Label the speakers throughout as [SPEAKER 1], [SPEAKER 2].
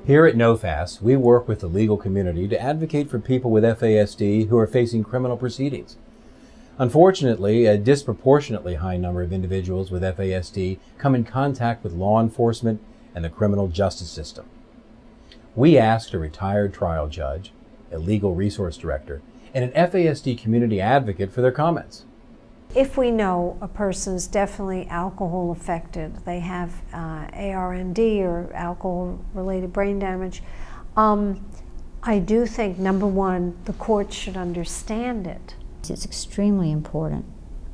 [SPEAKER 1] Here at NOFAS, we work with the legal community to advocate for people with FASD who are facing criminal proceedings. Unfortunately, a disproportionately high number of individuals with FASD come in contact with law enforcement and the criminal justice system. We asked a retired trial judge, a legal resource director, and an FASD community advocate for their comments.
[SPEAKER 2] If we know a person's definitely alcohol affected, they have ARND or alcohol-related brain damage, I do think, number one, the court should understand it.
[SPEAKER 3] It's extremely important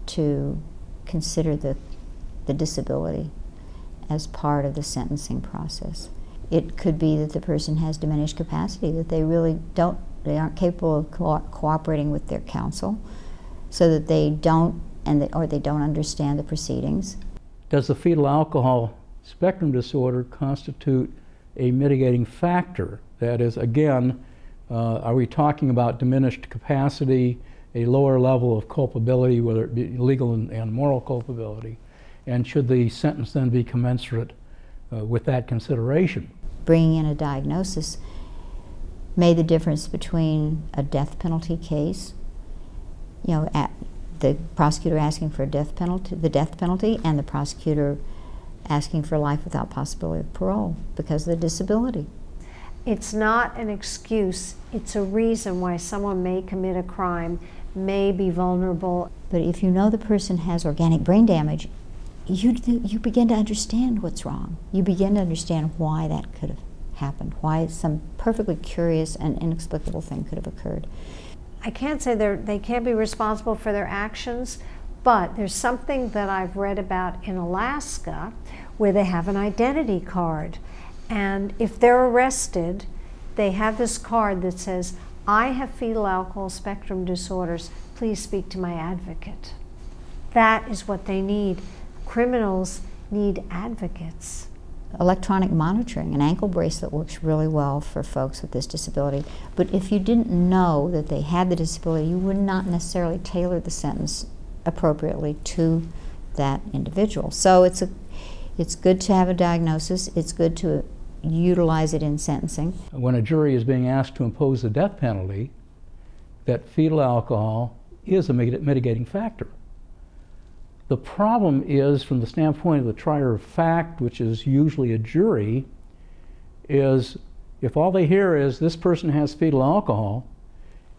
[SPEAKER 3] to consider the disability as part of the sentencing process. It could be that the person has diminished capacity, that they aren't capable of cooperating with their counsel, so that they don't, or they don't understand the proceedings.
[SPEAKER 4] Does the fetal alcohol spectrum disorder constitute a mitigating factor? That is, again, are we talking about diminished capacity, a lower level of culpability, whether it be legal and moral culpability, and should the sentence then be commensurate with that consideration?
[SPEAKER 3] Bringing in a diagnosis made the difference between a death penalty case, the prosecutor asking for the death penalty, and the prosecutor asking for life without possibility of parole because of the disability.
[SPEAKER 2] It's not an excuse, it's a reason why someone may commit a crime, may be vulnerable.
[SPEAKER 3] But if you know the person has organic brain damage, you begin to understand what's wrong. You begin to understand why that could have happened, why some perfectly curious and inexplicable thing could have occurred.
[SPEAKER 2] I can't say they can't be responsible for their actions, but there's something that I've read about in Alaska where they have an identity card. And if they're arrested, they have this card that says, "I have fetal alcohol spectrum disorders, please speak to my advocate." That is what they need. Criminals need advocates.
[SPEAKER 3] Electronic monitoring, an ankle bracelet works really well for folks with this disability. But if you didn't know that they had the disability, you would not necessarily tailor the sentence appropriately to that individual. So it's good to have a diagnosis. It's good to utilize it in sentencing.
[SPEAKER 4] When a jury is being asked to impose the death penalty, that fetal alcohol is a mitigating factor. The problem is, from the standpoint of the trier of fact, which is usually a jury, is if all they hear is this person has fetal alcohol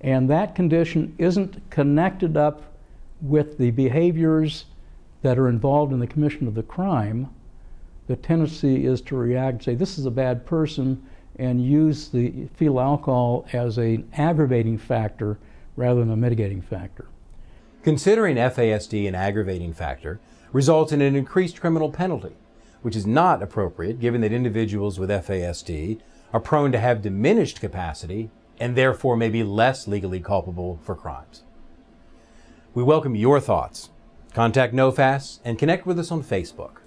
[SPEAKER 4] and that condition isn't connected up with the behaviors that are involved in the commission of the crime, the tendency is to react and say this is a bad person and use the fetal alcohol as an aggravating factor rather than a mitigating factor.
[SPEAKER 1] Considering FASD an aggravating factor results in an increased criminal penalty, which is not appropriate given that individuals with FASD are prone to have diminished capacity and therefore may be less legally culpable for crimes. We welcome your thoughts. Contact NOFAS and connect with us on Facebook.